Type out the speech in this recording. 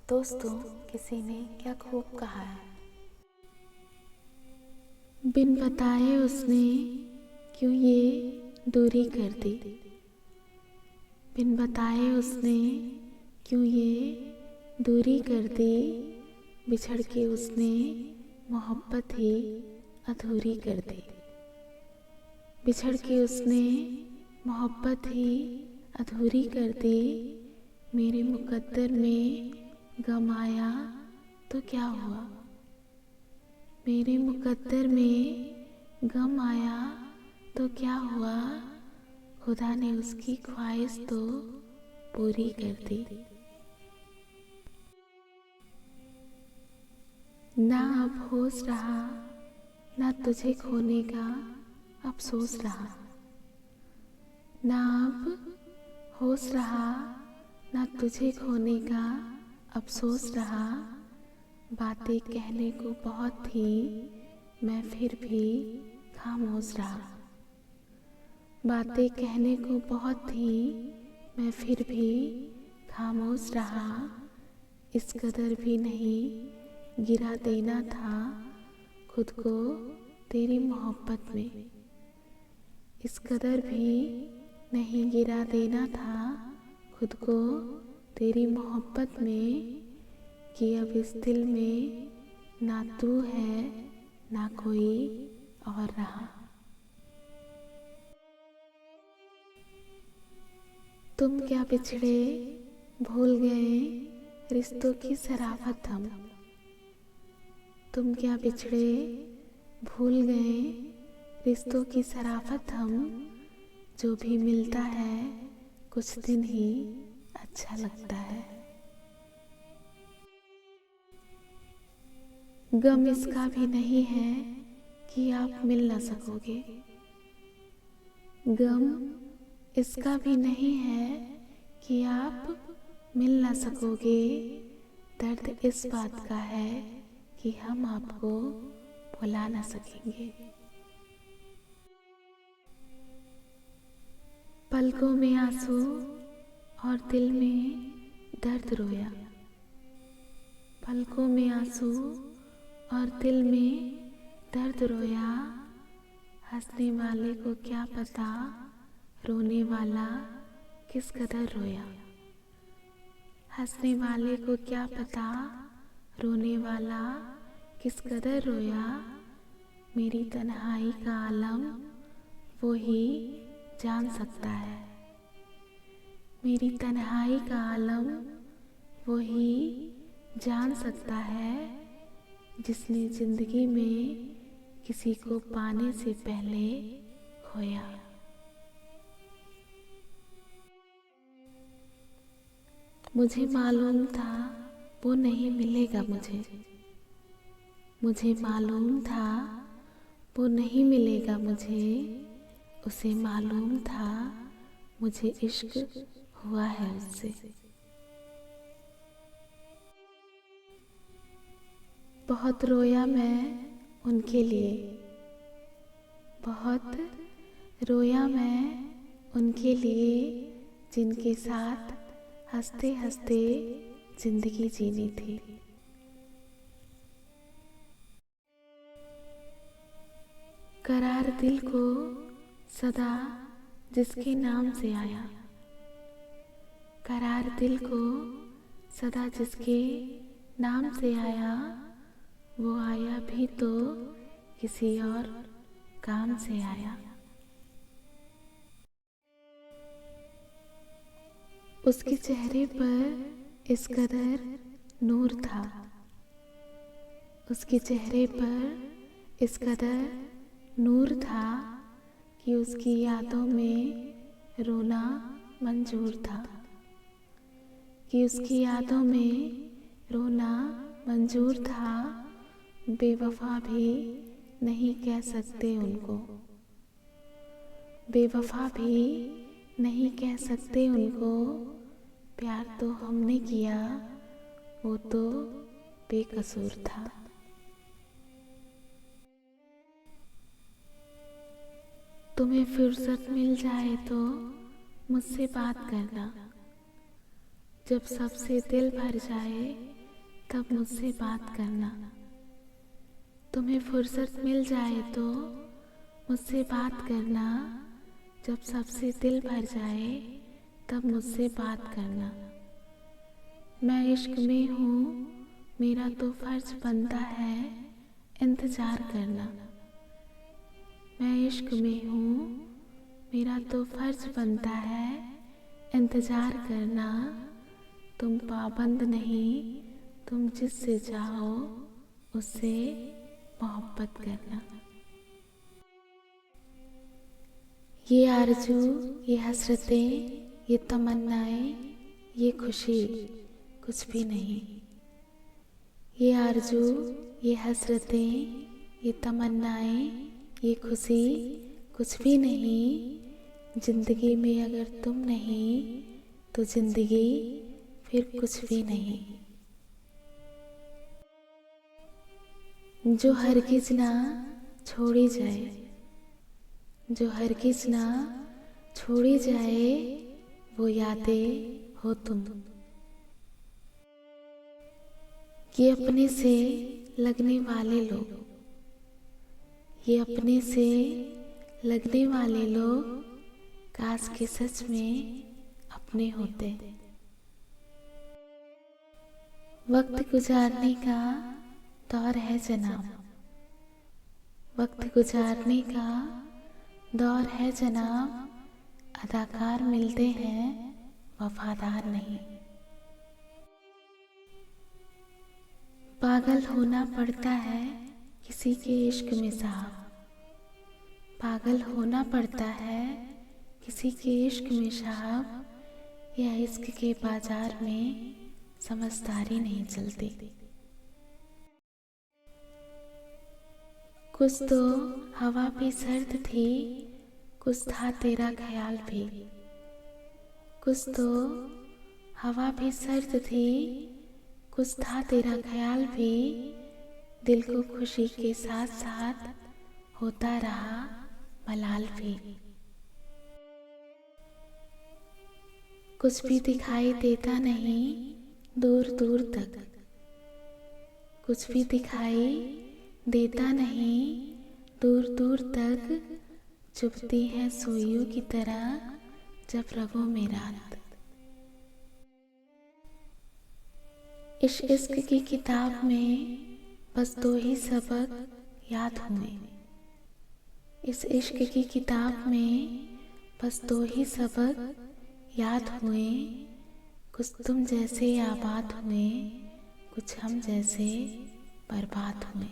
दोस्तों, किसी ने क्या खूब कहा है, बिन बताए उसने क्यों ये दूरी कर दी। बिन बताए उसने क्यों ये दूरी कर दी। बिछड़ के उसने मोहब्बत ही अधूरी कर दी। बिछड़ के उसने मोहब्बत ही अधूरी कर दी। मेरे मुकद्दर में गम आया तो क्या हुआ। मेरे मुकद्दर में गम आया तो क्या हुआ। खुदा ने उसकी ख्वाहिश तो पूरी कर दी। ना अब होश रहा, ना तुझे खोने का अफसोस रहा। ना अब होश रहा, ना तुझे खोने का अफसोस रहा। बातें कहने को बहुत थी, मैं फिर भी खामोश रहा। बातें कहने को बहुत थी, मैं फिर भी खामोश रहा। इस कदर भी नहीं गिरा देना था खुद को तेरी मोहब्बत में। इस कदर भी नहीं गिरा देना था खुद को तेरी मोहब्बत में कि अब इस दिल में ना तू है ना कोई और रहा। तुम क्या बिछड़े भूल गए रिश्तों की शराफत हम। तुम क्या बिछड़े भूल गए रिश्तों की शराफत हम। जो भी मिलता है कुछ दिन ही अच्छा लगता है। गम इसका भी नहीं है कि आप मिल ना सकोगे। गम इसका भी नहीं है कि आप मिल ना सकोगे। दर्द इस बात का है कि हम आपको भुला ना सकेंगे। पलकों में आंसू और दिल में दर्द रोया। पलकों में आंसू और दिल में दर्द रोया। हंसने वाले को क्या पता रोने वाला किस कदर रोया। हंसने वाले को क्या पता रोने वाला किस कदर रोया। मेरी तन्हाई का आलम वो ही जान सकता है। मेरी तन्हाई का आलम वो ही जान सकता है जिसने जिंदगी में किसी को पाने से पहले खोया। मुझे मालूम था वो नहीं मिलेगा मुझे। मुझे मालूम था वो नहीं मिलेगा मुझे। उसे मालूम था मुझे इश्क हुआ है उससे। बहुत रोया मैं उनके लिए। बहुत रोया मैं उनके लिए जिनके साथ हंसते हंसते जिंदगी जीनी थी। करार दिल को सदा जिसके नाम से आया। करार दिल को सदा जिसके नाम से आया। वो आया भी तो किसी और काम से आया। उसके चेहरे पर इस कदर नूर था। उसके चेहरे पर इस कदर नूर था कि उसकी यादों में रोना मंजूर था। कि उसकी यादों में रोना मंजूर था। बेवफा भी नहीं कह सकते उनको। बेवफा भी नहीं कह सकते उनको। प्यार तो हमने किया वो तो बेकसूर था। तुम्हें फुर्सत मिल जाए तो मुझसे बात करना। जब सबसे दिल भर जाए तब मुझसे बात करना। तुम्हें फुर्सत मिल जाए तो मुझसे बात करना। जब सबसे दिल भर जाए तब मुझसे बात करना। मैं इश्क में हूँ, मेरा तो फर्ज बनता है इंतजार करना। मैं इश्क में हूँ, मेरा तो फर्ज बनता है इंतजार करना। तुम पाबंद नहीं, तुम जिससे चाहो उससे मोहब्बत करना। ये आरज़ू, ये हसरतें, ये तमन्नाएं, ये खुशी कुछ भी नहीं। ये आरज़ू, ये हसरतें, ये तमन्नाएं, ये खुशी कुछ भी नहीं। जिंदगी में अगर तुम नहीं तो जिंदगी फिर कुछ भी नहीं। जो हरगिज़ ना छोड़ी जाए, जो हरगिज़ ना छोड़ी जाए, वो यादें हो तुम। ये अपने से लगने वाले लोग, ये अपने से लगने वाले लोग काश के सच में अपने होते। वक्त गुजारने का दौर है जनाब, वक्त गुजारने का दौर है जनाब। अदाकार मिलते हैं वफादार नहीं। पागल होना पड़ता है किसी के इश्क में साहब, पागल होना पड़ता है किसी के इश्क में साहब। या इश्क के बाजार में समझदारी नहीं चलती। कुछ तो हवा भी सर्द थी, कुछ था तेरा ख्याल भी। कुछ तो हवा भी सर्द थी, कुछ था तेरा ख्याल भी। दिल को खुशी के साथ साथ होता रहा मलाल भी। कुछ भी दिखाई देता नहीं दूर दूर तक, कुछ भी दिखाई देता नहीं दूर दूर तक। चुभती है सुइयों की तरह जब रगों में रात। इस इश्क की किताब में बस दो ही सबक याद हुए। इस इश्क की किताब में बस दो ही सबक याद हुए। कुछ तुम जैसे आबाद हुए, कुछ हम जैसे बर्बाद हुए।